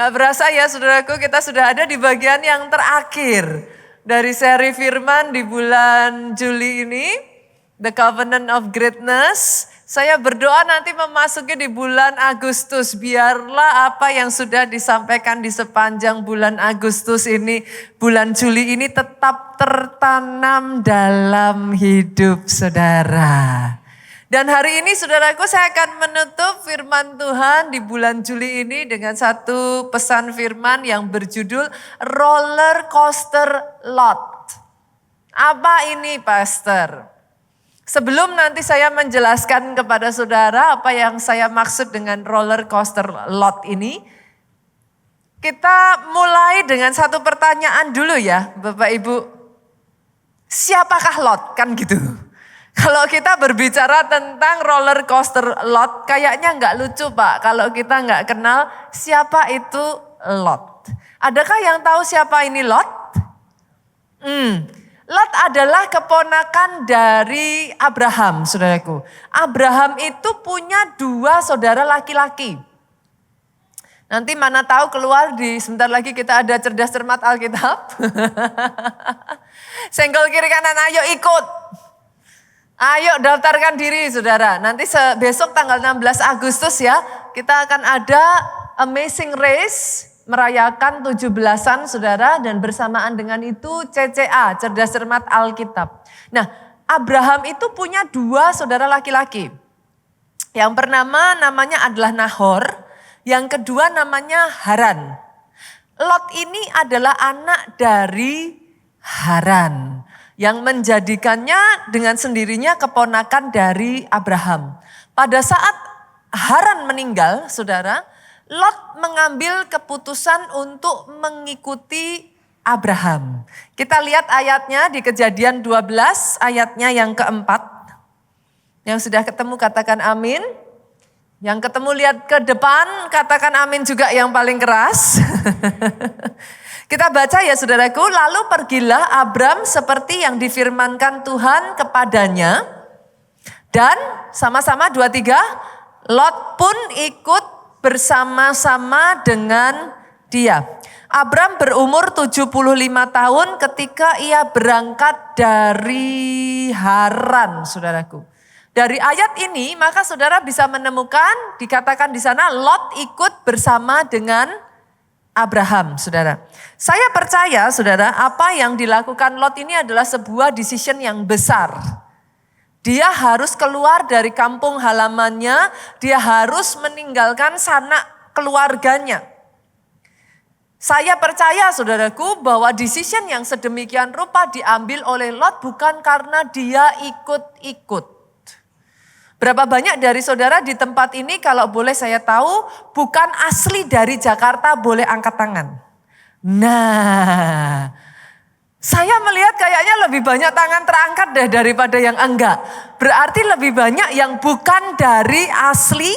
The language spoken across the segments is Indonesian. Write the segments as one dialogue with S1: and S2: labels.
S1: Gak berasa ya saudaraku, kita sudah ada di bagian yang terakhir dari seri firman di bulan Juli ini, The Covenant of Greatness. Saya berdoa nanti memasuki di bulan Agustus, biarlah apa yang sudah disampaikan di sepanjang bulan Agustus ini, bulan Juli ini tetap tertanam dalam hidup saudara. Dan hari ini saudaraku, saya akan menutup firman Tuhan di bulan Juli ini dengan satu pesan firman yang berjudul Roller Coaster Lot. Apa ini Pastor? Sebelum nanti saya menjelaskan kepada saudara apa yang saya maksud dengan roller coaster lot ini, kita mulai dengan satu pertanyaan dulu ya Bapak Ibu. Siapakah Lot? Kan gitu. Kalau kita berbicara tentang roller coaster lot, kayaknya nggak lucu Pak kalau kita nggak kenal siapa itu Lot. Adakah yang tahu siapa ini Lot? Lot adalah keponakan dari Abraham, saudaraku. Abraham itu punya 2 saudara laki-laki. Nanti mana tahu keluar sebentar lagi kita ada cerdas cermat Alkitab. Senggol kiri kanan, ayo ikut. Ayo daftarkan diri saudara. Nanti besok tanggal 16 Agustus ya, kita akan ada Amazing Race. Merayakan 17-an saudara, dan bersamaan dengan itu CCA, Cerdas Cermat Alkitab. Nah, Abraham itu punya 2 saudara laki-laki. Yang pertama namanya adalah Nahor, yang kedua namanya Haran. Lot ini adalah anak dari Haran, yang menjadikannya dengan sendirinya keponakan dari Abraham. Pada saat Haran meninggal, saudara, Lot mengambil keputusan untuk mengikuti Abraham. Kita lihat ayatnya di Kejadian 12 ayatnya yang keempat. Yang sudah ketemu katakan amin. Yang ketemu lihat ke depan katakan amin juga yang paling keras. Kita baca ya saudaraku. Lalu pergilah Abram seperti yang difirmankan Tuhan kepadanya. Dan sama-sama 2-3 Lot pun ikut bersama-sama dengan dia. Abram berumur 75 tahun ketika ia berangkat dari Haran, saudaraku. Dari ayat ini maka saudara bisa menemukan dikatakan di sana Lot ikut bersama dengan Abraham, saudara. Saya percaya saudara apa yang dilakukan Lot ini adalah sebuah decision yang besar. Dia harus keluar dari kampung halamannya, dia harus meninggalkan sanak keluarganya. Saya percaya saudaraku bahwa decision yang sedemikian rupa diambil oleh Lot bukan karena dia ikut-ikut. Berapa banyak dari saudara di tempat ini kalau boleh saya tahu bukan asli dari Jakarta, boleh angkat tangan. Nah, saya melihat kayaknya lebih banyak tangan terangkat deh daripada yang enggak. Berarti lebih banyak yang bukan dari asli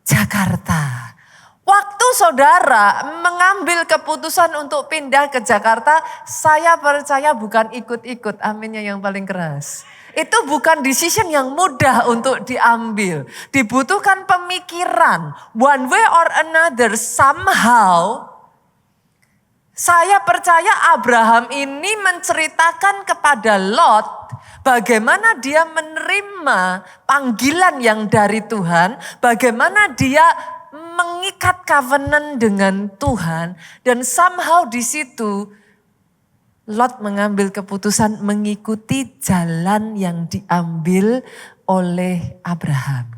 S1: Jakarta. Waktu saudara mengambil keputusan untuk pindah ke Jakarta, saya percaya bukan ikut-ikut, aminnya yang paling keras. Itu bukan decision yang mudah untuk diambil. Dibutuhkan pemikiran, one way or another, somehow. Saya percaya Abraham ini menceritakan kepada Lot bagaimana dia menerima panggilan yang dari Tuhan, bagaimana dia mengikat covenant dengan Tuhan, dan somehow di situ Lot mengambil keputusan mengikuti jalan yang diambil oleh Abraham.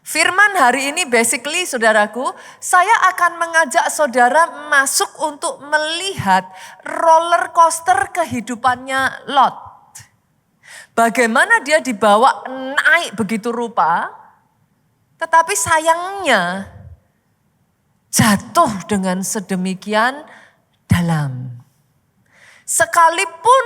S1: Firman hari ini basically saudaraku, saya akan mengajak saudara masuk untuk melihat roller coaster kehidupannya Lot. Bagaimana dia dibawa naik begitu rupa, tetapi sayangnya jatuh dengan sedemikian dalam. Sekalipun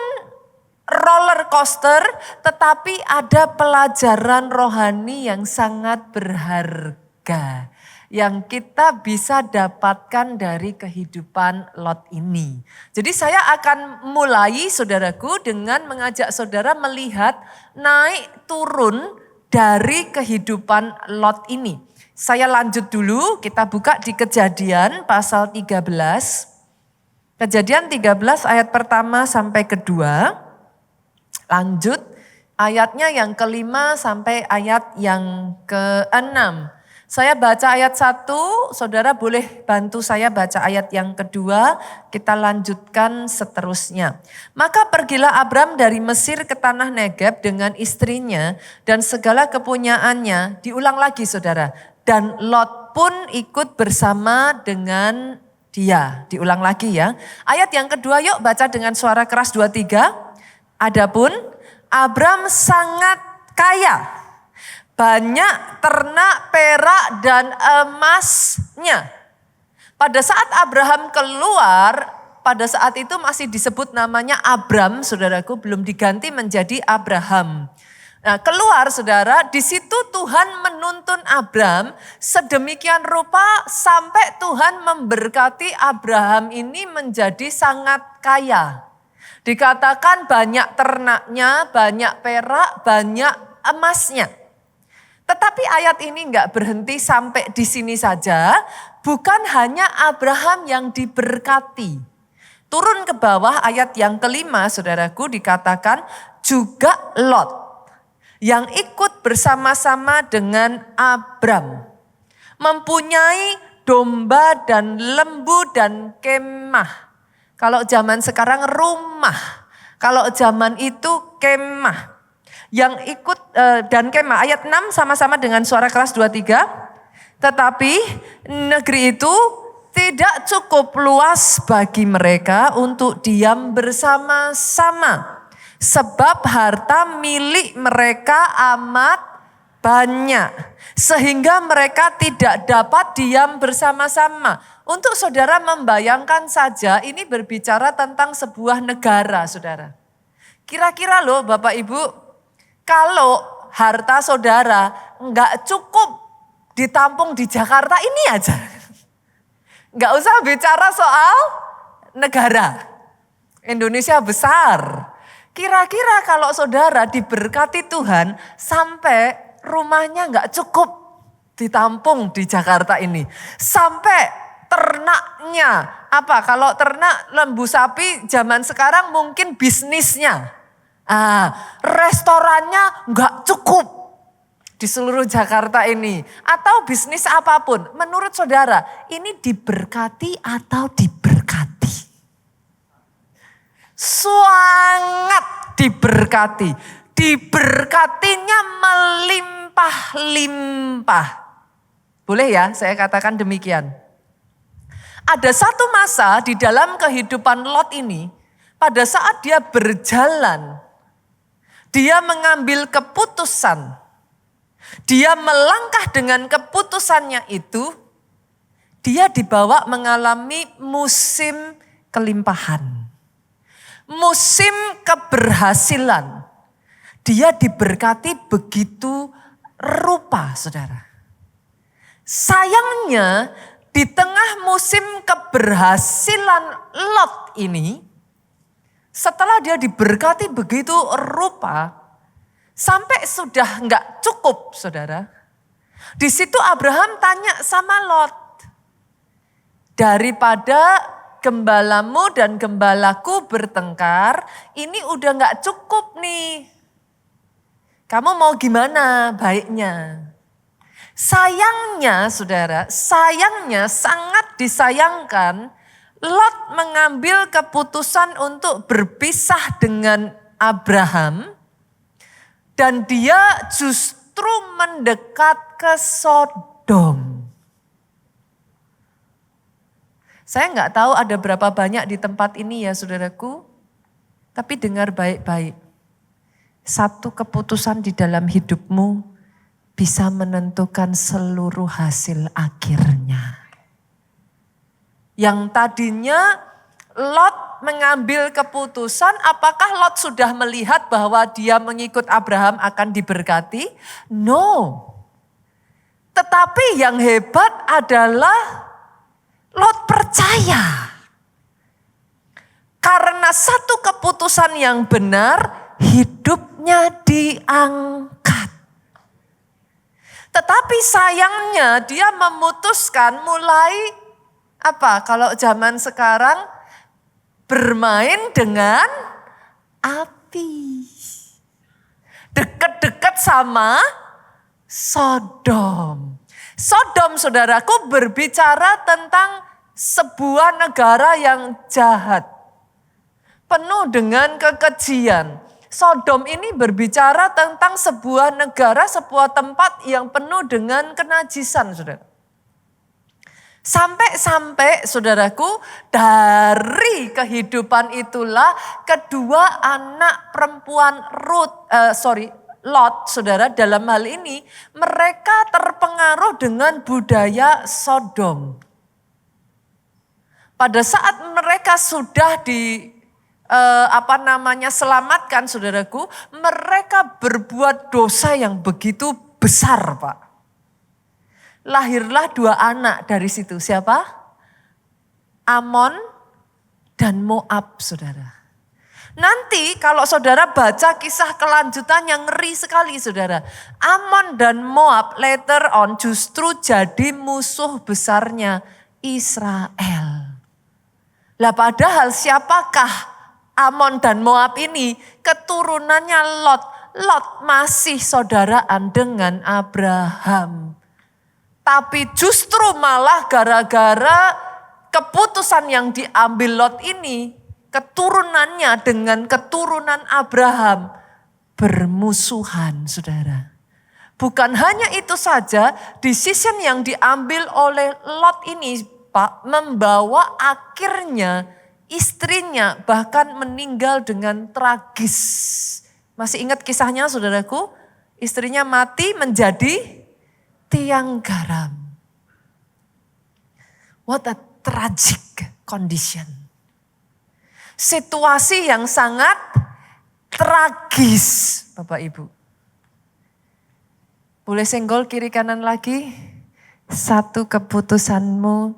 S1: roller coaster, tetapi ada pelajaran rohani yang sangat berharga yang kita bisa dapatkan dari kehidupan Lot ini. Jadi saya akan mulai saudaraku dengan mengajak saudara melihat naik turun dari kehidupan Lot ini. Saya lanjut dulu, kita buka di Kejadian pasal 13. Kejadian 13 ayat pertama sampai kedua. Lanjut ayatnya yang kelima sampai ayat yang keenam. Saya baca ayat 1, saudara boleh bantu saya baca ayat yang kedua, kita lanjutkan seterusnya. Maka pergilah Abram dari Mesir ke tanah Negeb dengan istrinya dan segala kepunyaannya. Diulang lagi saudara, dan Lot pun ikut bersama dengan dia. Diulang lagi ya. Ayat yang kedua yuk baca dengan suara keras 2-3. Adapun Abram sangat kaya. Banyak ternak, perak, dan emasnya. Pada saat Abraham keluar, pada saat itu masih disebut namanya Abram, saudaraku, belum diganti menjadi Abraham. Nah, keluar saudara, di situ Tuhan menuntun Abram sedemikian rupa sampai Tuhan memberkati Abraham ini menjadi sangat kaya. Dikatakan banyak ternaknya, banyak perak, banyak emasnya. Tetapi ayat ini enggak berhenti sampai di sini saja. Bukan hanya Abraham yang diberkati. Turun ke bawah ayat yang kelima saudaraku dikatakan juga Lot. Yang ikut bersama-sama dengan Abram. Mempunyai domba dan lembu dan kemah. Kalau zaman sekarang rumah. Kalau zaman itu kemah. Yang ikut dan kemah. Ayat 6 sama-sama dengan suara keras 2-3. Tetapi negeri itu tidak cukup luas bagi mereka untuk diam bersama-sama. Sebab harta milik mereka amat banyak. Sehingga mereka tidak dapat diam bersama-sama. Untuk saudara membayangkan saja ini berbicara tentang sebuah negara saudara. Kira-kira loh Bapak Ibu. Kalau harta saudara enggak cukup ditampung di Jakarta ini aja. Enggak usah bicara soal negara. Indonesia besar. Kira-kira kalau saudara diberkati Tuhan sampai rumahnya enggak cukup ditampung di Jakarta ini. Sampai ternaknya. Apa kalau ternak lembu sapi zaman sekarang mungkin bisnisnya. Restorannya nggak cukup di seluruh Jakarta ini. Atau bisnis apapun. Menurut saudara ini diberkati atau diberkati? Sangat diberkati. Diberkatinya melimpah-limpah. Boleh ya saya katakan demikian. Ada satu masa di dalam kehidupan Lot ini. Pada saat dia berjalan. Dia mengambil keputusan. Dia melangkah dengan keputusannya itu. Dia dibawa mengalami musim kelimpahan. Musim keberhasilan. Dia diberkati begitu rupa saudara. Sayangnya di tengah musim keberhasilan Lot ini. Setelah dia diberkati begitu rupa, sampai sudah enggak cukup saudara. Di situ Abraham tanya sama Lot, daripada gembalamu dan gembalaku bertengkar, ini udah enggak cukup nih. Kamu mau gimana baiknya? Sayangnya saudara, sayangnya sangat disayangkan, Lot mengambil keputusan untuk berpisah dengan Abraham dan dia justru mendekat ke Sodom. Saya nggak tahu ada berapa banyak di tempat ini ya saudaraku, tapi dengar baik-baik. Satu keputusan di dalam hidupmu bisa menentukan seluruh hasil akhirnya. Yang tadinya Lot mengambil keputusan, apakah Lot sudah melihat bahwa dia mengikut Abraham akan diberkati? No. Tetapi yang hebat adalah Lot percaya. Karena satu keputusan yang benar, hidupnya diangkat. Tetapi sayangnya dia memutuskan mulai kalau zaman sekarang bermain dengan api. Dekat-dekat sama Sodom. Sodom, saudaraku, berbicara tentang sebuah negara yang jahat. Penuh dengan kekejian. Sodom ini berbicara tentang sebuah negara, sebuah tempat yang penuh dengan kenajisan, saudara. Sampai-sampai, saudaraku, dari kehidupan itulah kedua anak perempuan Lot, saudara, dalam hal ini mereka terpengaruh dengan budaya Sodom. Pada saat mereka sudah selamatkan, saudaraku, mereka berbuat dosa yang begitu besar, Pak. Lahirlah dua anak dari situ. Siapa? Amon dan Moab, saudara. Nanti kalau saudara baca kisah kelanjutan yang ngeri sekali, saudara. Amon dan Moab later on justru jadi musuh besarnya Israel. Lah padahal siapakah Amon dan Moab ini? Keturunannya Lot. Lot masih saudaraan dengan Abraham. Tapi justru malah gara-gara keputusan yang diambil Lot ini, keturunannya dengan keturunan Abraham bermusuhan, saudara. Bukan hanya itu saja, decision yang diambil oleh Lot ini, Pak, membawa akhirnya istrinya bahkan meninggal dengan tragis. Masih ingat kisahnya, saudaraku? Istrinya mati menjadi tiang garam. What a tragic condition. Situasi yang sangat tragis, Bapak Ibu. Boleh senggol kiri kanan lagi? Satu keputusanmu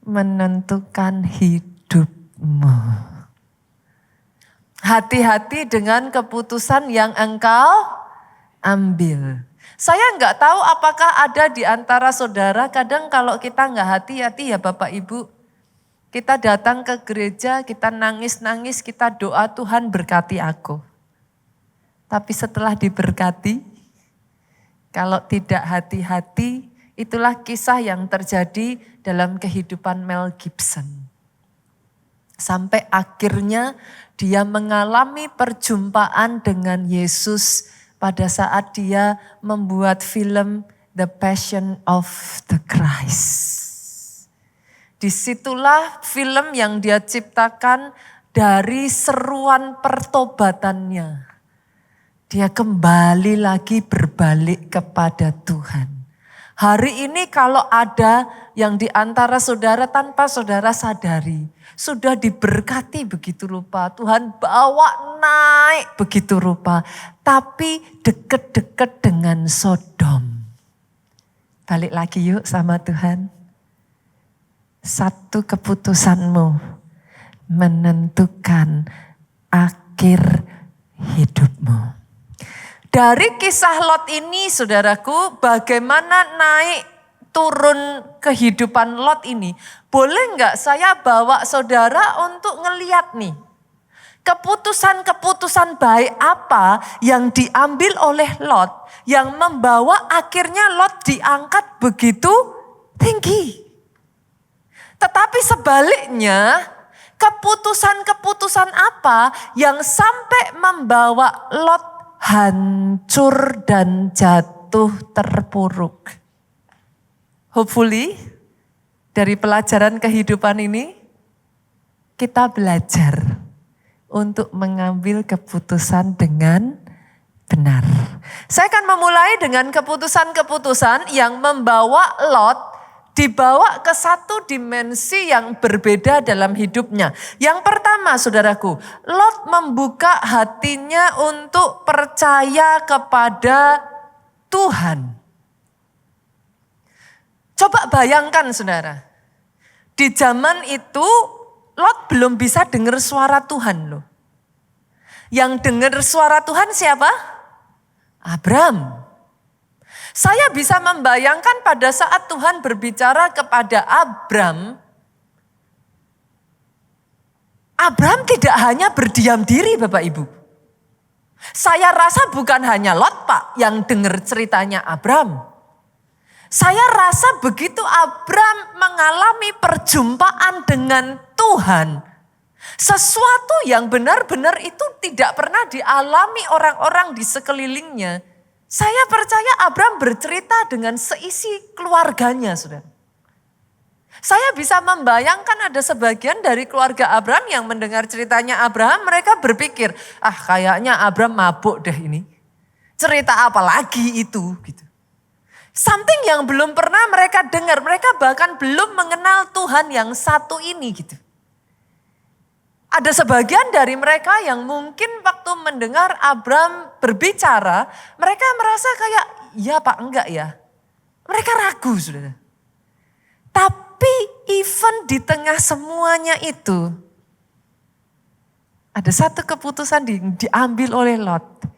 S1: menentukan hidupmu. Hati-hati dengan keputusan yang engkau ambil. Saya nggak tahu apakah ada di antara saudara, kadang kalau kita nggak hati-hati ya Bapak Ibu. Kita datang ke gereja, kita nangis-nangis, kita doa Tuhan berkati aku. Tapi setelah diberkati, kalau tidak hati-hati, itulah kisah yang terjadi dalam kehidupan Mel Gibson. Sampai akhirnya dia mengalami perjumpaan dengan Yesus pada saat dia membuat film The Passion of the Christ. Disitulah film yang dia ciptakan dari seruan pertobatannya. Dia kembali lagi berbalik kepada Tuhan. Hari ini kalau ada yang di antara saudara tanpa saudara sadari, sudah diberkati begitu rupa, Tuhan bawa naik begitu rupa, tapi deket-deket dengan Sodom. Balik lagi yuk sama Tuhan. Satu keputusanmu menentukan akhir hidupmu. Dari kisah Lot ini, saudaraku, bagaimana naik turun kehidupan Lot ini. Boleh nggak saya bawa saudara untuk ngeliat nih. Keputusan-keputusan baik apa yang diambil oleh Lot. Yang membawa akhirnya Lot diangkat begitu tinggi. Tetapi sebaliknya, keputusan-keputusan apa yang sampai membawa Lot hancur dan jatuh terpuruk. Hopefully dari pelajaran kehidupan ini kita belajar untuk mengambil keputusan dengan benar. Saya akan memulai dengan keputusan-keputusan yang membawa Lot dibawa ke satu dimensi yang berbeda dalam hidupnya. Yang pertama, saudaraku, Lot membuka hatinya untuk percaya kepada Tuhan. Coba bayangkan, saudara. Di zaman itu, Lot belum bisa dengar suara Tuhan loh. Yang dengar suara Tuhan siapa? Abraham. Saya bisa membayangkan pada saat Tuhan berbicara kepada Abraham tidak hanya berdiam diri Bapak Ibu. Saya rasa bukan hanya Lot Pak yang dengar ceritanya Abraham. Saya rasa begitu Abraham mengalami perjumpaan dengan Tuhan, sesuatu yang benar-benar itu tidak pernah dialami orang-orang di sekelilingnya. Saya percaya Abraham bercerita dengan seisi keluarganya, saudara. Saya bisa membayangkan ada sebagian dari keluarga Abraham yang mendengar ceritanya Abraham, mereka berpikir, kayaknya Abraham mabuk deh ini. Cerita apa lagi itu? Gitu. Something yang belum pernah mereka dengar, mereka bahkan belum mengenal Tuhan yang satu ini gitu. Ada sebagian dari mereka yang mungkin waktu mendengar Abraham berbicara, mereka merasa kayak, ya Pak enggak ya. Mereka ragu saudara. Tapi even di tengah semuanya itu, ada satu keputusan diambil oleh Lot.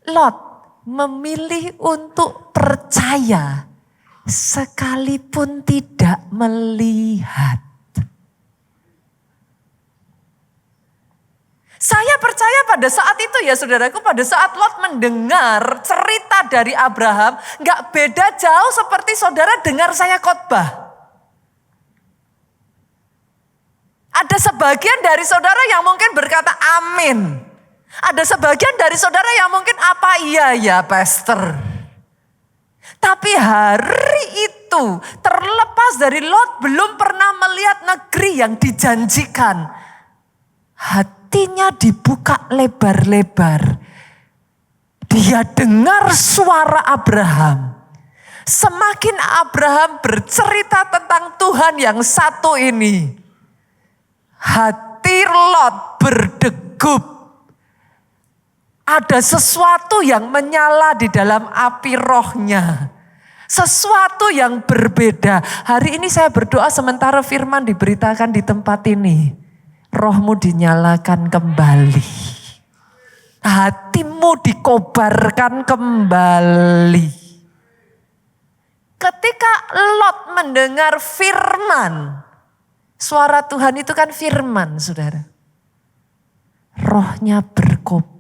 S1: Lot memilih untuk percaya sekalipun tidak melihat. Saya percaya pada saat itu ya saudaraku, pada saat Lot mendengar cerita dari Abraham, gak beda jauh seperti saudara dengar saya khotbah. Ada sebagian dari saudara yang mungkin berkata amin. Ada sebagian dari saudara yang mungkin apa iya ya pastor. Tapi hari itu terlepas dari Lot belum pernah melihat negeri yang dijanjikan. Hatinya dibuka lebar-lebar. Dia dengar suara Abraham. Semakin Abraham bercerita tentang Tuhan yang satu ini, hati Lot berdegup. Ada sesuatu yang menyala di dalam api rohnya. Sesuatu yang berbeda. Hari ini saya berdoa sementara firman diberitakan di tempat ini. Rohmu dinyalakan kembali. Hatimu dikobarkan kembali. Ketika Lot mendengar firman, suara Tuhan itu kan firman, saudara. Rohnya berkobar.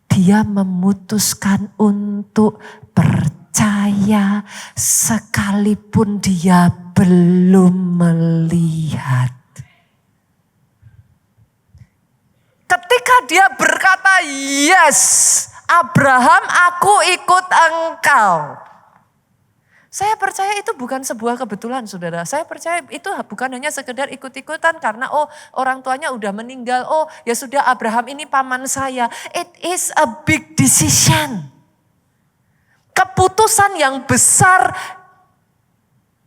S1: Dia memutuskan untuk percaya sekalipun dia belum melihat. Ketika dia berkata, yes, Abraham, aku ikut engkau. Saya percaya itu bukan sebuah kebetulan saudara. Saya percaya itu bukan hanya sekedar ikut-ikutan karena orang tuanya udah meninggal. Ya sudah Abraham ini paman saya. It is a big decision. Keputusan yang besar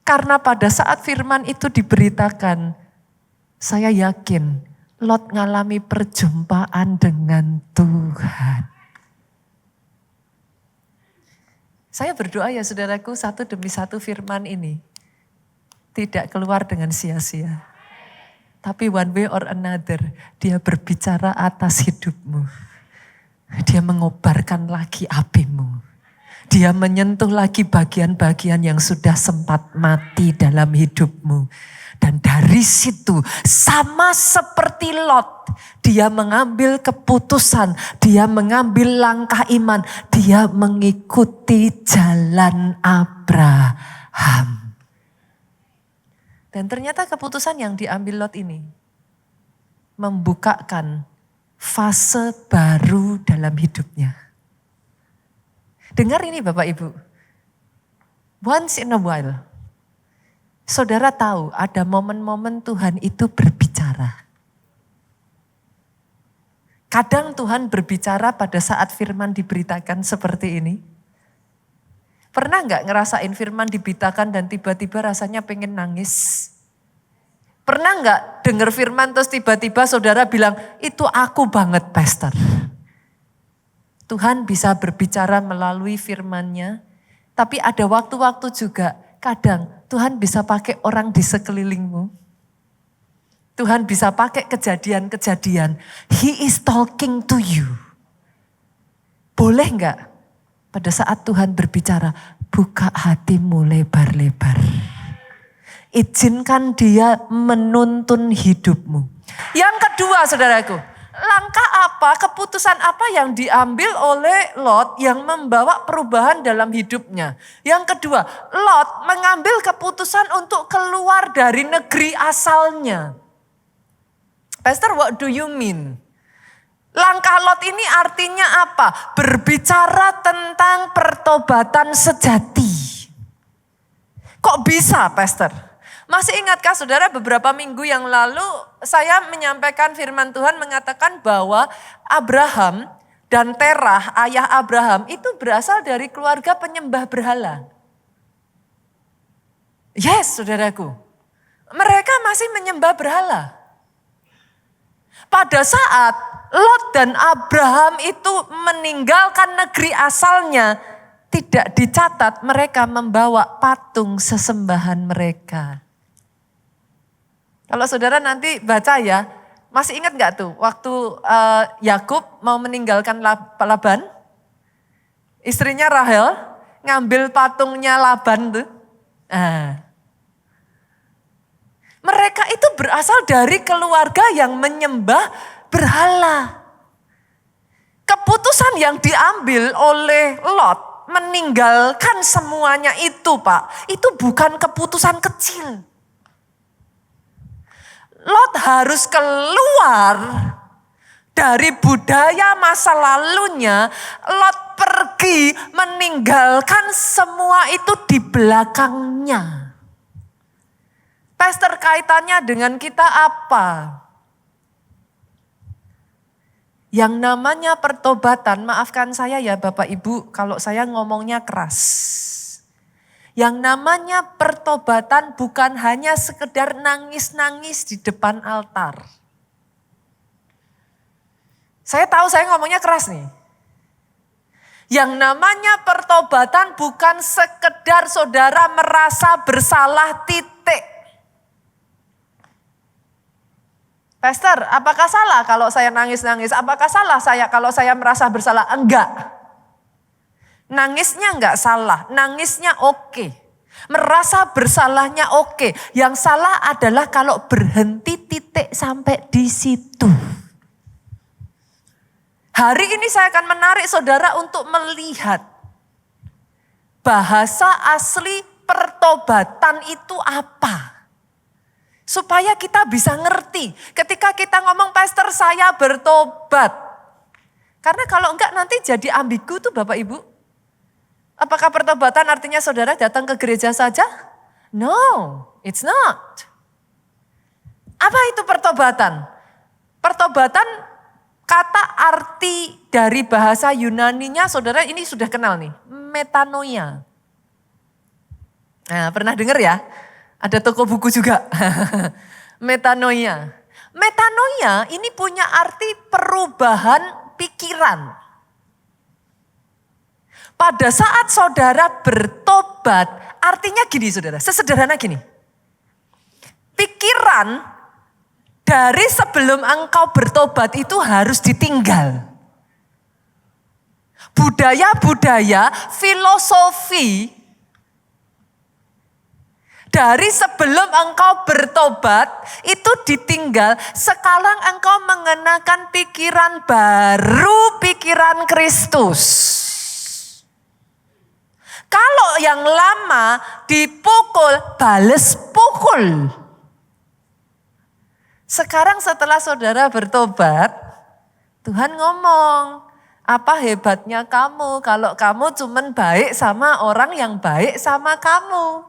S1: karena pada saat firman itu diberitakan. Saya yakin Lot ngalami perjumpaan dengan Tuhan. Saya berdoa ya saudaraku, satu demi satu firman ini tidak keluar dengan sia-sia. Tapi one way or another, dia berbicara atas hidupmu. Dia mengobarkan lagi apimu. Dia menyentuh lagi bagian-bagian yang sudah sempat mati dalam hidupmu. Dan dari situ sama seperti Lot, dia mengambil keputusan, dia mengambil langkah iman, dia mengikuti jalan Abraham. Dan ternyata keputusan yang diambil Lot ini membukakan fase baru dalam hidupnya. Dengar ini Bapak Ibu, once in a while, saudara tahu ada momen-momen Tuhan itu berbicara. Kadang Tuhan berbicara pada saat firman diberitakan seperti ini. Pernah nggak ngerasain firman diberitakan dan tiba-tiba rasanya pengen nangis? Pernah nggak dengar firman terus tiba-tiba saudara bilang, itu aku banget pastor. Tuhan bisa berbicara melalui firman-Nya, tapi ada waktu-waktu juga kadang Tuhan bisa pakai orang di sekelilingmu. Tuhan bisa pakai kejadian-kejadian. He is talking to you. Boleh enggak Pada saat Tuhan berbicara, buka hatimu lebar-lebar. Izinkan dia menuntun hidupmu. Yang kedua saudaraku, langkah apa, keputusan apa yang diambil oleh Lot yang membawa perubahan dalam hidupnya. Yang kedua, Lot mengambil keputusan untuk keluar dari negeri asalnya. Pastor, what do you mean? Langkah Lot ini artinya apa? Berbicara tentang pertobatan sejati. Kok bisa, Pastor? Masih ingatkah saudara beberapa minggu yang lalu saya menyampaikan firman Tuhan mengatakan bahwa Abraham dan Terah, ayah Abraham itu berasal dari keluarga penyembah berhala. Yes, saudaraku. Mereka masih menyembah berhala. Pada saat Lot dan Abraham itu meninggalkan negeri asalnya, tidak dicatat mereka membawa patung sesembahan mereka. Kalau saudara nanti baca ya, masih ingat gak tuh waktu Yakub mau meninggalkan Laban? Istrinya Rahel ngambil patungnya Laban tuh. Mereka itu berasal dari keluarga yang menyembah berhala. Keputusan yang diambil oleh Lot meninggalkan semuanya itu, Pak, itu bukan keputusan kecil. Lot harus keluar dari budaya masa lalunya. Lot pergi meninggalkan semua itu di belakangnya. Pastor, kaitannya dengan kita apa? Yang namanya pertobatan, maafkan saya ya Bapak Ibu kalau saya ngomongnya keras. Yang namanya pertobatan bukan hanya sekedar nangis-nangis di depan altar. Saya tahu saya ngomongnya keras nih. Yang namanya pertobatan bukan sekedar saudara merasa bersalah titik. Pastor, apakah salah kalau saya nangis-nangis? Apakah salah saya kalau saya merasa bersalah? Enggak. Nangisnya enggak salah, nangisnya oke. Merasa bersalahnya oke. Yang salah adalah kalau berhenti titik sampai di situ. Hari ini saya akan menarik saudara untuk melihat bahasa asli pertobatan itu apa. Supaya kita bisa ngerti. Ketika kita ngomong, Pastor saya bertobat. Karena kalau enggak nanti jadi ambigu tuh Bapak Ibu. Apakah pertobatan artinya saudara datang ke gereja saja? No, it's not. Apa itu pertobatan? Pertobatan kata arti dari bahasa Yunaninya saudara ini sudah kenal nih. Metanoia. Nah, pernah dengar ya? Ada toko buku juga. Metanoia. Metanoia ini punya arti perubahan pikiran. Pada saat saudara bertobat, artinya gini saudara, sesederhana gini. Pikiran dari sebelum engkau bertobat itu harus ditinggal. Budaya-budaya, filosofi, dari sebelum engkau bertobat itu ditinggal. Sekarang engkau mengenakan pikiran baru, pikiran Kristus. Kalau yang lama dipukul, bales pukul. Sekarang setelah saudara bertobat, Tuhan ngomong, apa hebatnya kamu kalau kamu cuman baik sama orang yang baik sama kamu.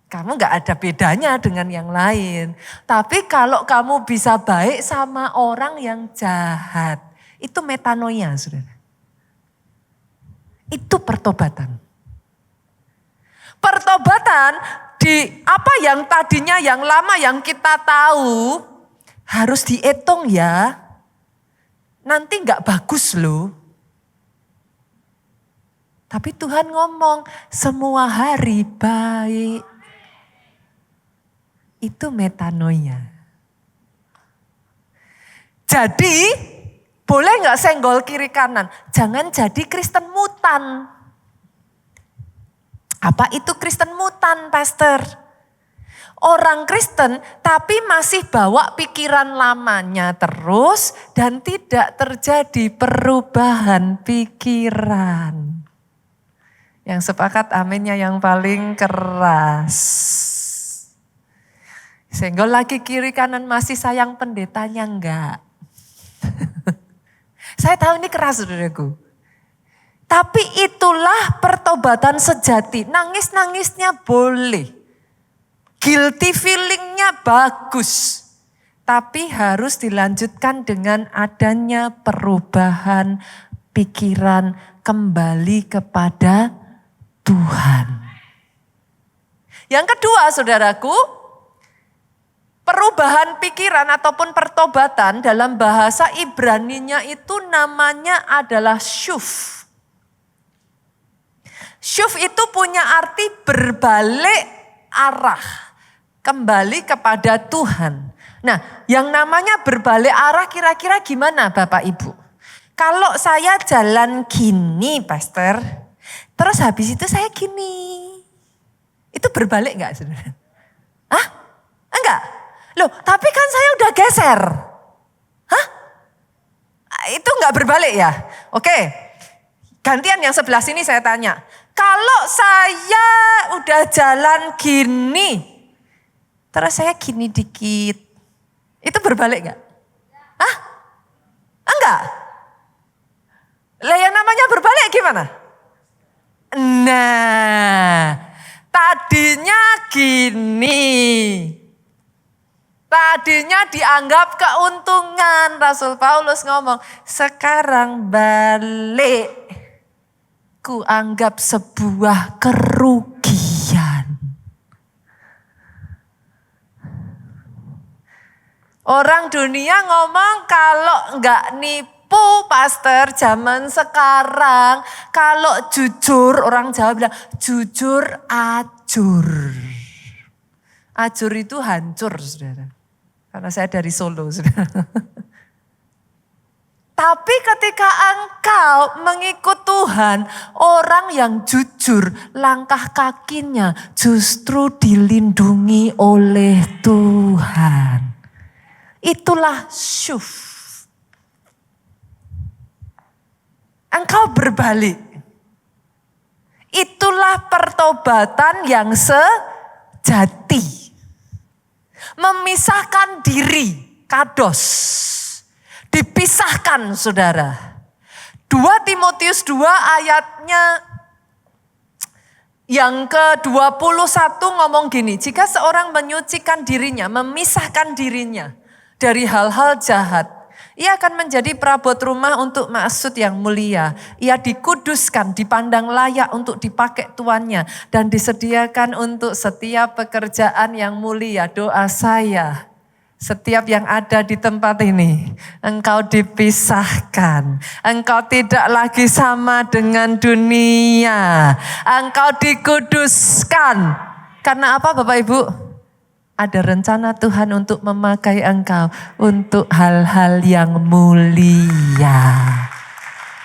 S1: Kamu gak ada bedanya dengan yang lain. Tapi kalau kamu bisa baik sama orang yang jahat, itu metanoia, saudara. Itu pertobatan. Pertobatan di apa yang tadinya yang lama yang kita tahu, harus dihitung ya. Nanti gak bagus loh. Tapi Tuhan ngomong, semua hari baik. Itu metanoia. Jadi Boleh nggak senggol kiri kanan? Jangan jadi Kristen mutan. Apa itu Kristen mutan, Pastor? Orang Kristen tapi masih bawa pikiran lamanya terus dan tidak terjadi perubahan pikiran. Yang sepakat aminnya yang paling keras. Senggol lagi kiri kanan masih sayang pendetanya enggak. Saya tahu ini keras saudaraku. Tapi itulah pertobatan sejati. Nangis-nangisnya boleh. Guilty feelingnya bagus. Tapi harus dilanjutkan dengan adanya perubahan pikiran kembali kepada Tuhan. Yang kedua saudaraku, perubahan pikiran ataupun pertobatan dalam bahasa Ibraninya itu namanya adalah syuf. Syuf itu punya arti berbalik arah. Kembali kepada Tuhan. Nah, yang namanya berbalik arah kira-kira gimana Bapak Ibu? Kalau saya jalan gini, Pastor, terus habis itu saya gini. Itu berbalik enggak saudara? Hah? Enggak? Loh, tapi kan saya udah geser. Hah? Itu enggak berbalik ya? Oke, gantian yang sebelah sini saya tanya. Kalau saya udah jalan gini, terus saya gini dikit. Itu berbalik enggak? Hah? Enggak? Lah yang namanya berbalik gimana? Nah, tadinya gini. Tadinya dianggap keuntungan. Rasul Paulus ngomong, sekarang balik. Ku anggap sebuah kerugian. Orang dunia ngomong kalau enggak nipu Pastor zaman sekarang. Kalau jujur, orang Jawa bilang jujur ajur. Ajur itu hancur saudara. Karena saya dari Solo saudara. Tapi ketika engkau mengikut Tuhan, orang yang jujur, langkah kakinya justru dilindungi oleh Tuhan. Itulah syuf. Engkau berbalik. Itulah pertobatan yang sejati. Memisahkan diri, kados. Dipisahkan saudara. 2 Timotius 2 ayatnya yang ke-21 ngomong gini. Jika seorang menyucikan dirinya, memisahkan dirinya dari hal-hal jahat, ia akan menjadi perabot rumah untuk maksud yang mulia. Ia dikuduskan, dipandang layak untuk dipakai tuannya. Dan disediakan untuk setiap pekerjaan yang mulia. Doa saya, setiap yang ada di tempat ini, engkau dipisahkan. Engkau tidak lagi sama dengan dunia. Engkau dikuduskan. Karena apa Bapak Ibu? Ada rencana Tuhan untuk memakai engkau untuk hal-hal yang mulia.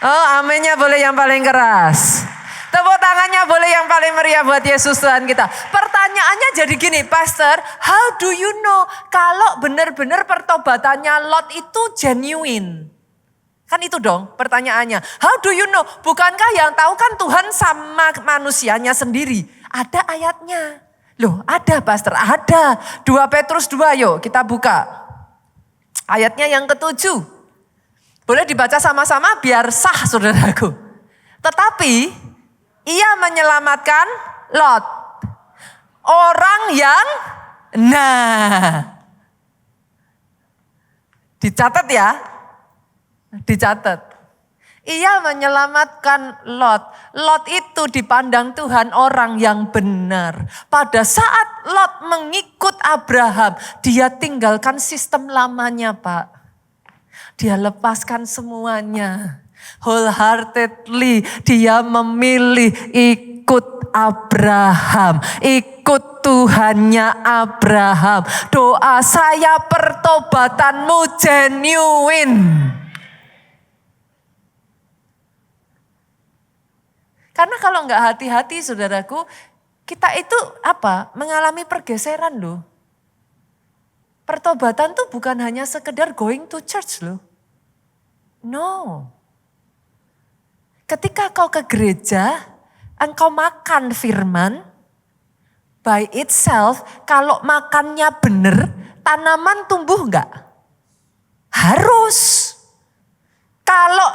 S1: Oh, aminnya boleh yang paling keras. Tepuk tangannya boleh yang paling meriah buat Yesus Tuhan kita. Pertanyaannya jadi gini, Pastor, how do you know kalau benar-benar pertobatannya Lot itu genuine? Kan itu dong pertanyaannya. How do you know? Bukankah yang tahu kan Tuhan sama manusianya sendiri? Ada ayatnya. Loh ada Pastor, ada. 2 Petrus 2 yuk kita buka. Ayatnya yang ke-7. Boleh dibaca sama-sama biar sah saudaraku. Tetapi ia menyelamatkan Lot. Orang yang, dicatat ya. Dicatat. Ia menyelamatkan Lot. Lot itu dipandang Tuhan orang yang benar. Pada saat Lot mengikut Abraham, dia tinggalkan sistem lamanya Pak. Dia lepaskan semuanya. Wholeheartedly dia memilih ikut Abraham. Ikut Tuhannya Abraham. Doa saya pertobatanmu genuine. Karena kalau nggak hati-hati saudaraku, kita itu mengalami pergeseran loh. Pertobatan tuh bukan hanya sekedar going to church loh. No. Ketika kau ke gereja, engkau makan firman, by itself, kalau makannya benar, tanaman tumbuh enggak? Harus. Kalau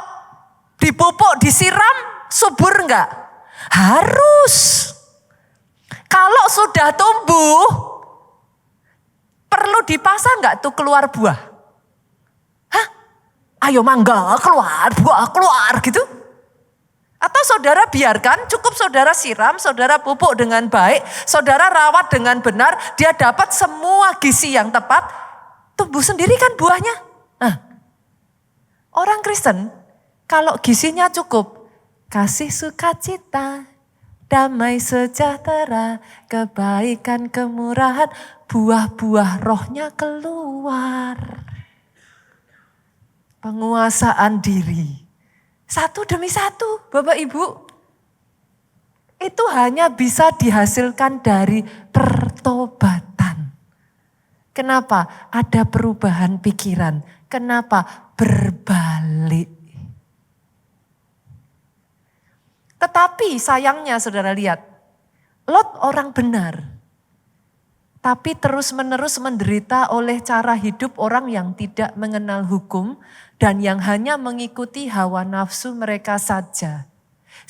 S1: dipupuk, disiram, subur enggak? Harus. Kalau sudah tumbuh, perlu dipasang enggak tuh keluar buah? Hah? Ayo mangga, keluar, buah keluar gitu. Atau saudara biarkan, cukup saudara siram, saudara pupuk dengan baik, saudara rawat dengan benar, dia dapat semua gizi yang tepat, tumbuh sendiri kan buahnya. Nah, orang Kristen kalau gizinya cukup, kasih sukacita, damai sejahtera, kebaikan, kemurahan, buah-buah rohnya keluar. Penguasaan diri. Satu demi satu, Bapak Ibu. Itu hanya bisa dihasilkan dari pertobatan. Kenapa? Ada perubahan pikiran. Kenapa? Berbalik. Tetapi sayangnya saudara lihat, Lot orang benar. Tapi terus-menerus menderita oleh cara hidup orang yang tidak mengenal hukum dan yang hanya mengikuti hawa nafsu mereka saja.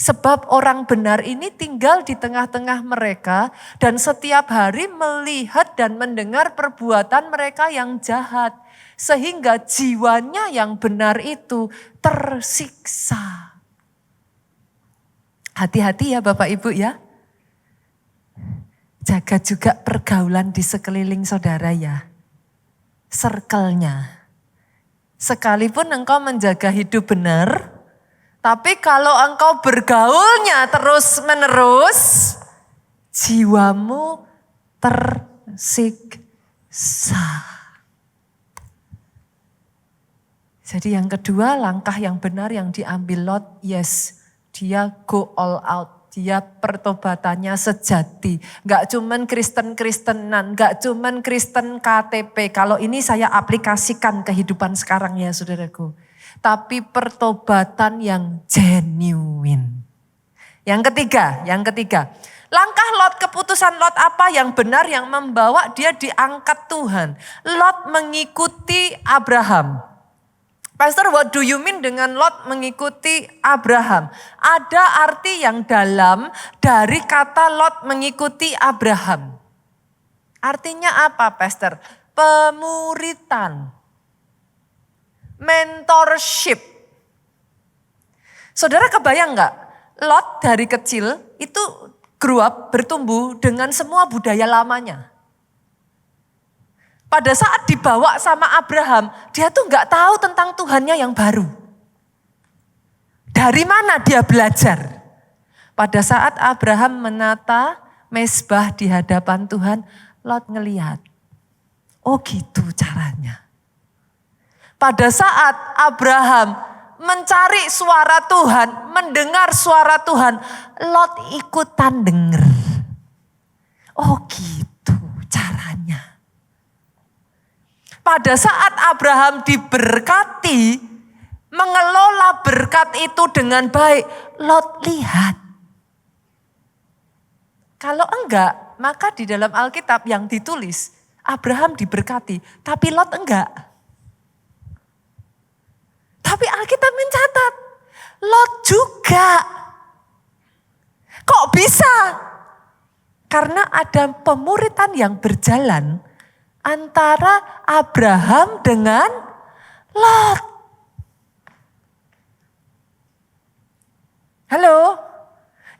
S1: Sebab orang benar ini tinggal di tengah-tengah mereka dan setiap hari melihat dan mendengar perbuatan mereka yang jahat. Sehingga jiwanya yang benar itu tersiksa. Hati-hati ya Bapak Ibu ya. Jaga juga pergaulan di sekeliling saudara ya. Circle-nya. Sekalipun engkau menjaga hidup benar, tapi kalau engkau bergaulnya terus-menerus, jiwamu tersiksa. Jadi yang kedua, langkah yang benar yang diambil Lot, yes, dia go all out. Dia pertobatannya sejati. Gak cuman Kristen-Kristenan, gak cuman Kristen KTP. Kalau ini saya aplikasikan kehidupan sekarang ya saudaraku. Tapi pertobatan yang genuine. Yang ketiga. Langkah Lot, keputusan Lot apa yang benar yang membawa dia diangkat Tuhan. Lot mengikuti Abraham. Pastor, what do you mean dengan Lot mengikuti Abraham? Ada arti yang dalam dari kata Lot mengikuti Abraham. Artinya apa, Pastor? Pemuritan. Mentorship. Saudara kebayang gak? Lot dari kecil itu grew up, bertumbuh dengan semua budaya lamanya. Pada saat dibawa sama Abraham, dia tuh gak tahu tentang Tuhannya yang baru. Dari mana dia belajar? Pada saat Abraham menata mezbah di hadapan Tuhan, Lot ngelihat. Oh gitu caranya. Pada saat Abraham mencari suara Tuhan, mendengar suara Tuhan, Lot ikutan denger. Oh gitu caranya. Pada saat Abraham diberkati, mengelola berkat itu dengan baik, Lot lihat. Kalau enggak, maka di dalam Alkitab yang ditulis, Abraham diberkati, tapi Lot enggak. Tapi Alkitab mencatat, Lot juga. Kok bisa? Karena ada pemuritan yang berjalan antara Abraham dengan Lot. Halo?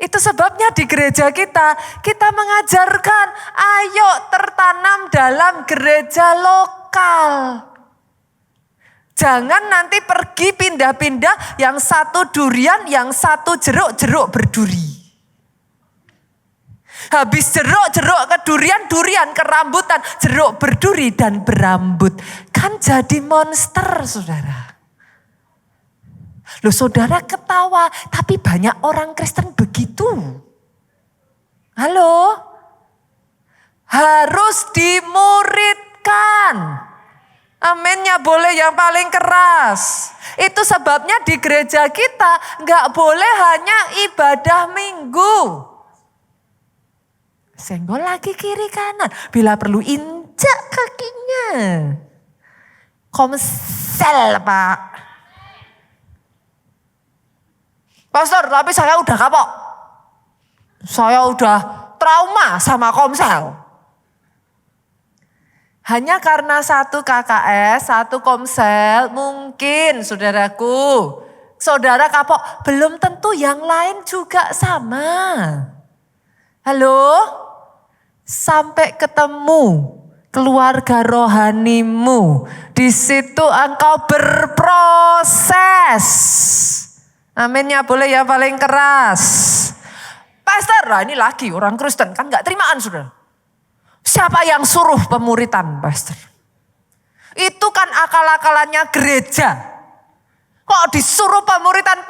S1: Itu sebabnya di gereja kita mengajarkan ayo tertanam dalam gereja lokal. Jangan nanti pergi pindah-pindah yang satu durian, yang satu jeruk berduri. Habis jeruk ke durian ke rambutan, jeruk berduri dan berambut. Kan jadi monster saudara. Loh saudara ketawa, tapi banyak orang Kristen begitu. Halo? Harus dimuridkan. Aminnya boleh yang paling keras. Itu sebabnya di gereja kita gak boleh hanya ibadah minggu. Senggol lagi kiri kanan. Bila perlu injak kakinya. Komsel Pak. Pastor, tapi saya udah kapok. Saya udah trauma sama komsel. Hanya karena satu KKS, satu komsel, mungkin saudaraku, saudara kapok, belum tentu yang lain juga sama. Halo? Sampai ketemu keluarga rohanimu, di situ engkau berproses. Aminnya boleh ya paling keras. Pastor, lah ini lagi orang Kristen kan gak terimaan saudara. Siapa yang suruh pemuritan, Pastor? Itu kan akal-akalannya gereja. Kok disuruh pemuritan?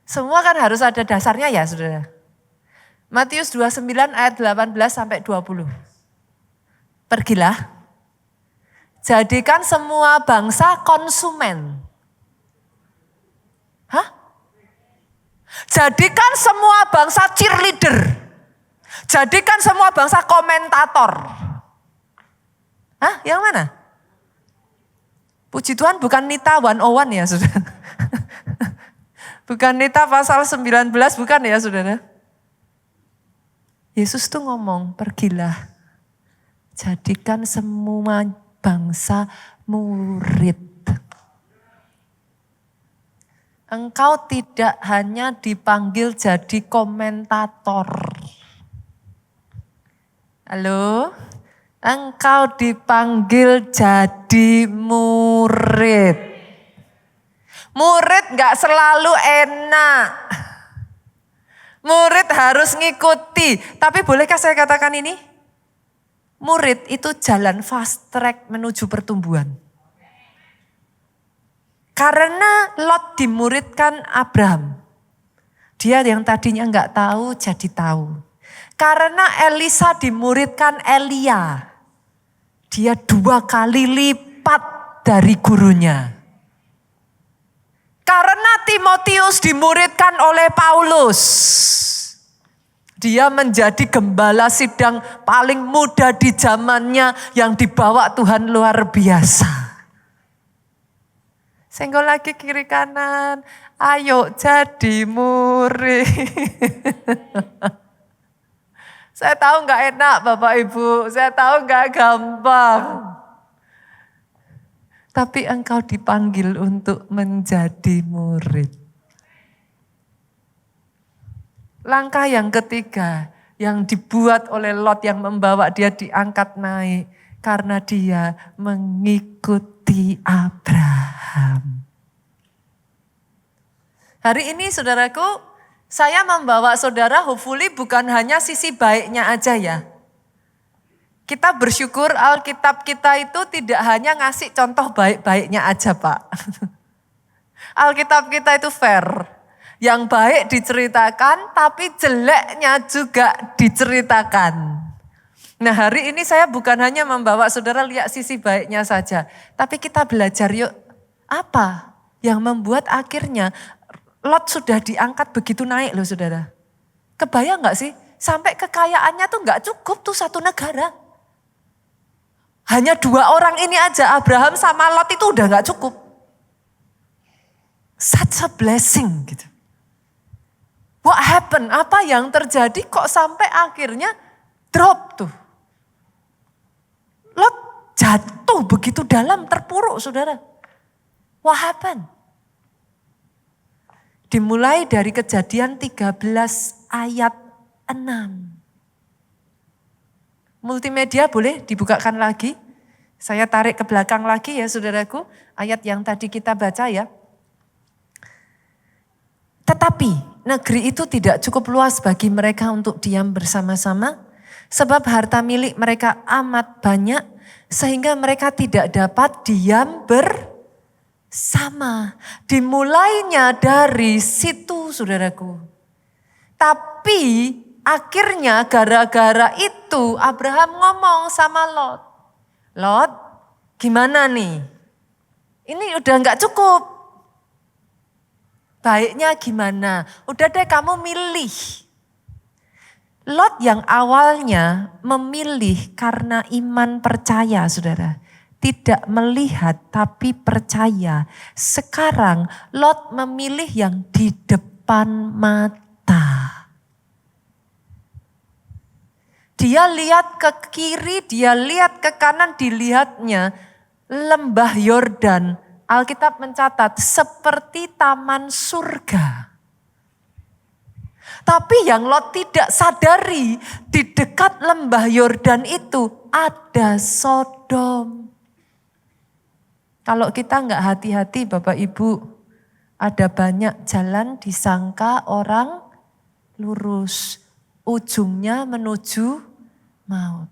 S1: Semua kan harus ada dasarnya ya, saudara. Matius 29 ayat 18 sampai 20. Pergilah, jadikan semua bangsa konsumen. Hah? Jadikan semua bangsa cheerleader. Jadikan semua bangsa komentator. Hah? Yang mana? Puji Tuhan bukan Nita 101 ya saudara. Bukan Nita pasal 19 bukan ya saudara. Yesus tuh ngomong, pergilah. Jadikan semua bangsa murid. Engkau tidak hanya dipanggil jadi komentator. Halo? Engkau dipanggil jadi murid. Murid gak selalu enak. Murid harus ngikuti. Tapi bolehkah saya katakan ini? Murid itu jalan fast track menuju pertumbuhan. Karena Lot dimuridkan Abraham. Dia yang tadinya enggak tahu jadi tahu. Karena Elisa dimuridkan Elia. Dia 2 kali lipat dari gurunya. Karena Timotius dimuridkan oleh Paulus. Dia menjadi gembala sidang paling muda di zamannya yang dibawa Tuhan luar biasa. Senggol lagi kiri kanan, ayo jadi murid. Saya tahu gak enak Bapak Ibu, saya tahu gak gampang. Tapi engkau dipanggil untuk menjadi murid. Langkah yang ketiga yang dibuat oleh Lot yang membawa dia diangkat naik. Karena dia mengikuti Abraham. Hari ini saudaraku, saya membawa saudara hopefully bukan hanya sisi baiknya aja ya. Kita bersyukur Alkitab kita itu tidak hanya ngasih contoh baik-baiknya aja Pak. Alkitab kita itu fair. Yang baik diceritakan tapi jeleknya juga diceritakan. Nah hari ini saya bukan hanya membawa saudara lihat sisi baiknya saja. Tapi kita belajar yuk apa yang membuat akhirnya Lot sudah diangkat begitu naik loh saudara. Kebayang gak sih sampai kekayaannya tuh gak cukup tuh satu negara. Hanya 2 orang ini aja Abraham sama Lot itu udah gak cukup. Such a blessing gitu. What happened? Apa yang terjadi kok sampai akhirnya drop tuh. Lot jatuh begitu dalam, terpuruk saudara. What happened? Dimulai dari Kejadian 13 ayat 6. Multimedia boleh dibukakan lagi. Saya tarik ke belakang lagi ya saudaraku. Ayat yang tadi kita baca ya. Tetapi negeri itu tidak cukup luas bagi mereka untuk diam bersama-sama. Sebab harta milik mereka amat banyak sehingga mereka tidak dapat diam bersama. Dimulainya dari situ, saudaraku. Tapi akhirnya gara-gara itu Abraham ngomong sama Lot. Lot, gimana nih? Ini udah gak cukup. Baiknya gimana? Udah deh kamu milih. Lot yang awalnya memilih karena iman percaya, saudara. Tidak melihat tapi percaya. Sekarang Lot memilih yang di depan mata. Dia lihat ke kiri, dia lihat ke kanan, dilihatnya lembah Yordan. Alkitab mencatat seperti taman surga. Tapi yang Lot tidak sadari, di dekat lembah Yordan itu ada Sodom. Kalau kita enggak hati-hati Bapak Ibu, ada banyak jalan disangka orang lurus. Ujungnya menuju maut.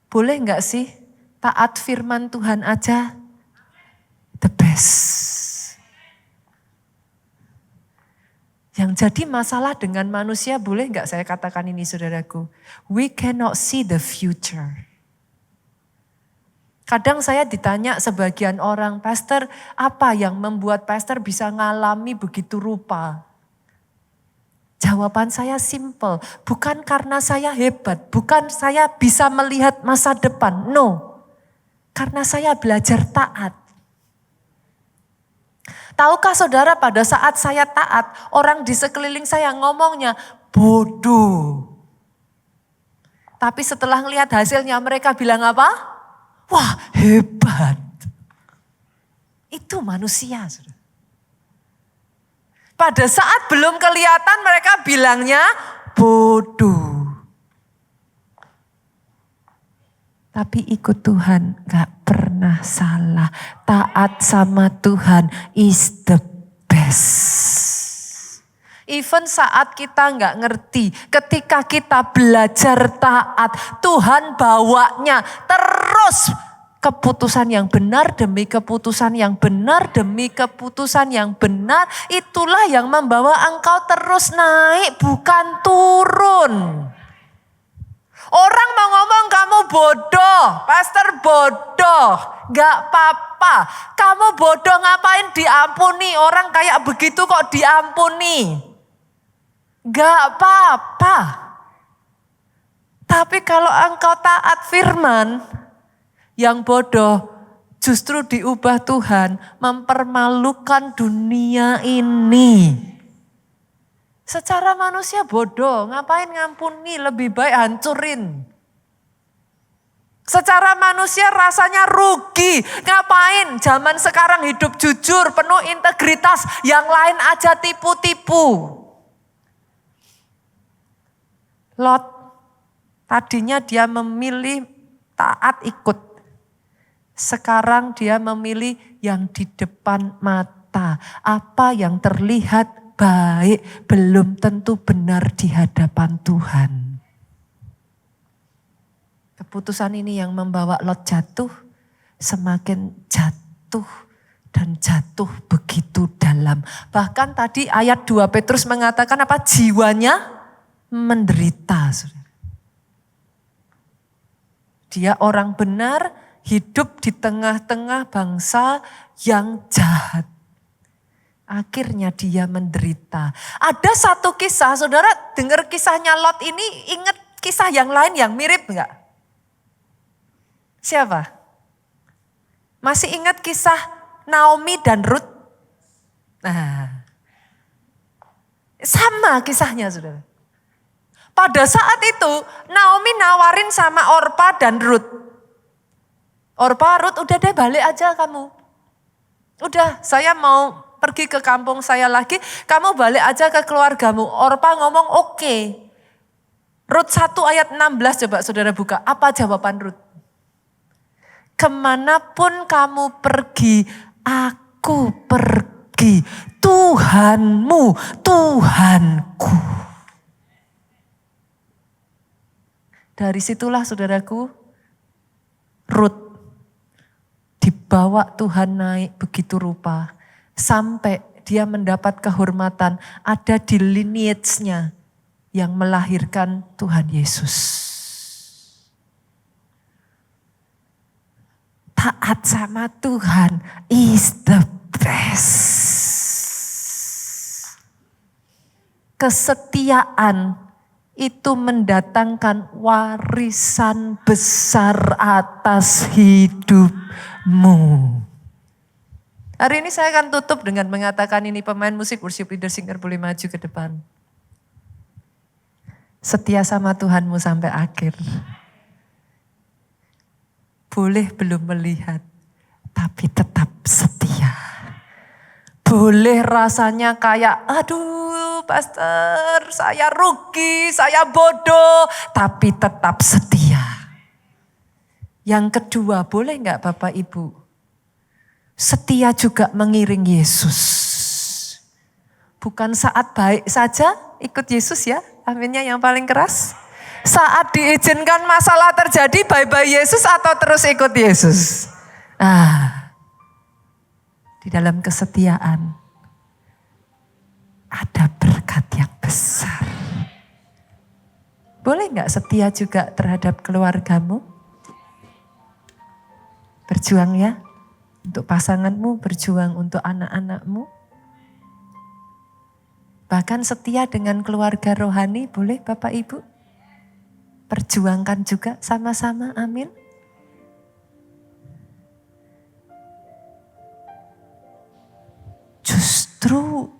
S1: Boleh enggak sih taat firman Tuhan aja the best. Yang jadi masalah dengan manusia, boleh enggak saya katakan ini saudaraku, we cannot see the future. Kadang saya ditanya sebagian orang, pastor apa yang membuat pastor bisa ngalami begitu rupa? Jawaban saya simple, bukan karena saya hebat, bukan saya bisa melihat masa depan, no. Karena saya belajar taat. Tahukah saudara pada saat saya taat, orang di sekeliling saya ngomongnya bodoh. Tapi setelah ngelihat hasilnya mereka bilang apa? Wah hebat. Itu manusia, saudara. Pada saat belum kelihatan mereka bilangnya bodoh. Tapi ikut Tuhan gak pernah salah. Taat sama Tuhan is the best. Even saat kita gak ngerti, ketika kita belajar taat, Tuhan bawanya terus keputusan yang benar demi keputusan yang benar demi keputusan yang benar. Itulah yang membawa engkau terus naik, bukan turun. Orang mau ngomong kamu bodoh, pastor bodoh, gak apa-apa. Kamu bodoh ngapain diampuni, orang kayak begitu kok diampuni. Gak apa-apa. Tapi kalau engkau taat firman, yang bodoh justru diubah Tuhan mempermalukan dunia ini. Secara manusia bodoh, ngapain ngampuni, lebih baik hancurin. Secara manusia rasanya rugi, ngapain zaman sekarang hidup jujur, penuh integritas, yang lain aja tipu-tipu. Lot, tadinya dia memilih taat ikut. Sekarang dia memilih yang di depan mata. Apa yang terlihat baik belum tentu benar di hadapan Tuhan. Keputusan ini yang membawa Lot jatuh, semakin jatuh dan jatuh begitu dalam. Bahkan tadi ayat 2 Petrus mengatakan apa? Jiwanya menderita. Dia orang benar, hidup di tengah-tengah bangsa yang jahat. Akhirnya dia menderita. Ada satu kisah, saudara dengar kisahnya Lot ini, ingat kisah yang lain yang mirip enggak? Siapa? Masih ingat kisah Naomi dan Ruth? Nah, sama kisahnya saudara. Pada saat itu Naomi nawarin sama Orpa dan Ruth. Orpa, Ruth udah deh balik aja kamu. Udah saya mau pergi ke kampung saya lagi, kamu balik aja ke keluargamu. Orpa ngomong oke. Ruth 1 ayat 16 coba saudara buka. Apa jawaban Ruth? Kemanapun kamu pergi, aku pergi. Tuhanmu, Tuhanku. Dari situlah saudaraku, Rut dibawa Tuhan naik begitu rupa. Sampai dia mendapat kehormatan ada di lineage-nya yang melahirkan Tuhan Yesus. Taat sama Tuhan is the best. Kesetiaan itu mendatangkan warisan besar atas hidupmu. Hari ini saya akan tutup dengan mengatakan ini, pemain musik, worship leader, singer boleh maju ke depan. Setia sama Tuhanmu sampai akhir. Boleh belum melihat, tapi tetap setia. Boleh rasanya kayak, aduh pastor saya rugi, saya bodoh, tapi tetap setia. Yang kedua, boleh enggak Bapak Ibu? Setia juga mengiring Yesus. Bukan saat baik saja ikut Yesus ya, aminnya yang paling keras. Saat diizinkan masalah terjadi, bye-bye Yesus atau terus ikut Yesus? Di dalam kesetiaan ada berkat yang besar. Boleh enggak setia juga terhadap keluargamu? Berjuang ya, untuk pasanganmu, berjuang untuk anak-anakmu. Bahkan setia dengan keluarga rohani, boleh Bapak Ibu? Perjuangkan juga sama-sama, amin. Justru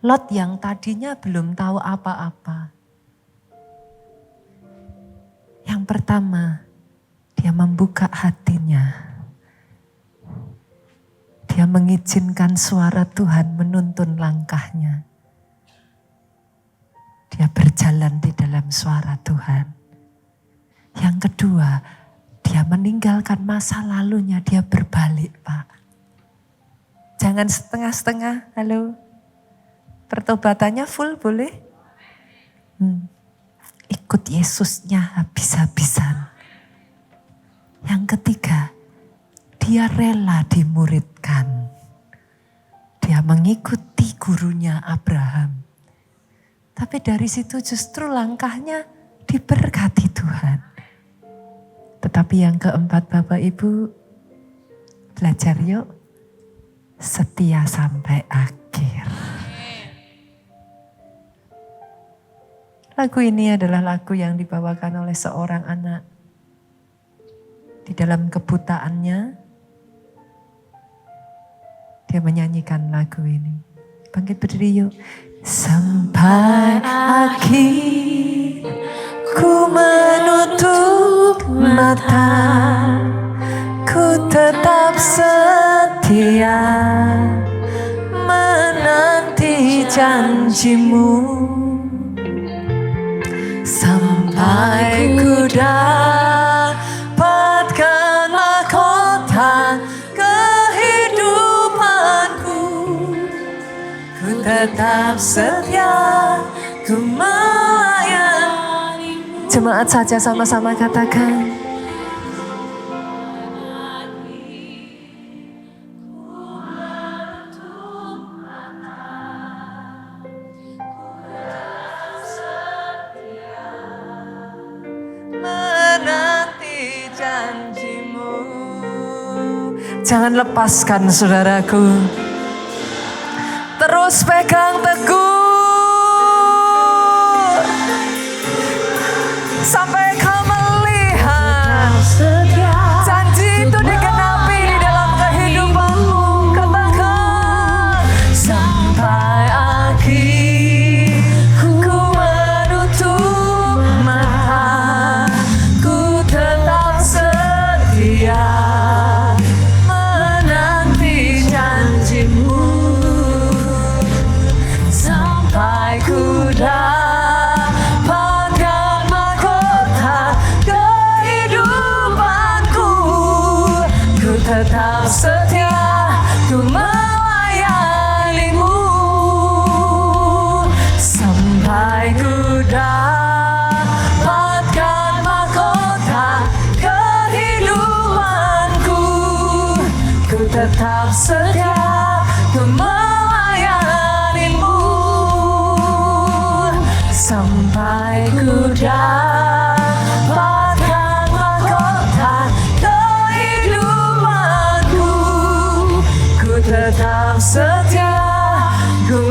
S1: Lot yang tadinya belum tahu apa-apa. Yang pertama, dia membuka hatinya. Dia mengizinkan suara Tuhan menuntun langkahnya. Dia berjalan di dalam suara Tuhan. Yang kedua, dia meninggalkan masa lalunya, dia berbalik Pak. Jangan setengah-setengah, halo. Pertobatannya full boleh? Ikut Yesusnya habis-habisan. Yang ketiga, dia rela dimuridkan. Dia mengikuti gurunya Abraham. Tapi dari situ justru langkahnya diberkati Tuhan. Tetapi yang keempat Bapak Ibu, belajar yuk setia sampai akhir. Lagu ini adalah lagu yang dibawakan oleh seorang anak. Di dalam kebutaannya, dia menyanyikan lagu ini. Bangkit berdiri yuk. Sampai akhir ku menutup mata, ku tetap setia menanti janjimu. Sampai ku dapatkan mahkota kehidupanku, ku tetap setia, ku melayanimu. Jemaat saja sama-sama katakan. Menanti janjimu. Jangan lepaskan saudaraku. Terus pegang teguh sampai kau melihat janji itu digenapi di dalam kehidupanmu. Katakan sampai akhir ku menutup mata, ku tetap setia menanti janjimu. Sampai ku dapatkan mahkota kehidupanku, ku tetap setia, ku melayanimu. Sampai ku dapatkan setia melayanimu sampai ku dapatkan mahkota kehidupanku. Ku tetap setia, ku